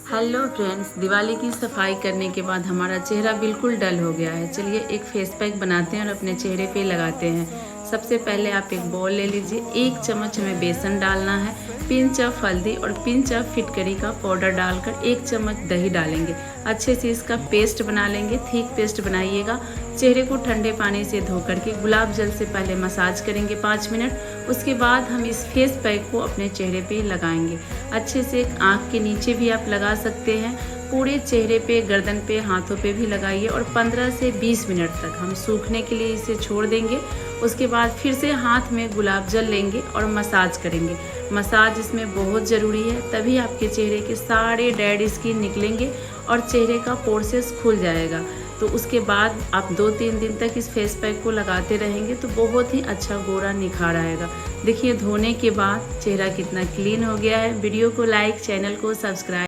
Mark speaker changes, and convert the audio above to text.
Speaker 1: Hello friends, Diwali की सफाई करने के बाद हमारा चेहरा बिल्कुल डल हो गया है। चलिए एक फेस पैक बनाते हैं और अपने चेहरे पे लगाते हैं। सबसे पहले आप एक बॉल ले लीजिए। 1 चम्मच हमें बेसन डालना है, पिंच ऑफ हल्दी और पिंच ऑफ फिटकरी का पाउडर डालकर 1 चम्मच दही डालेंगे। अच्छे से इसका पेस्ट बना लेंगे, थिक पेस्ट बनाइएगा। चेहरे को ठंडे पानी से धो करके गुलाब जल से पहले मसाज करेंगे 5 मिनट। उसके बाद हम इस फेस पैक को अपने चेहरे पे लगाएंगे। अच्छे से आँख के नीचे भी आप लगा सकते हैं, पूरे चेहरे पे, गर्दन पे, हाथों पे भी लगाइए और 15 से 20 मिनट तक हम सूखने के लिए इसे छोड़ देंगे। उसके बाद फिर से हाथ में गुलाब जल लेंगे और मसाज करेंगे। मसाज इसमें बहुत ज़रूरी है, तभी आपके चेहरे के सारे डेड स्किन निकलेंगे और चेहरे का पोर्सेस खुल जाएगा। तो उसके बाद आप 2-3 दिन तक इस फेस पैक को लगाते रहेंगे तो बहुत ही अच्छा गोरा निखार आएगा। देखिए धोने के बाद चेहरा कितना क्लीन हो गया है। वीडियो को लाइक, चैनल को सब्सक्राइब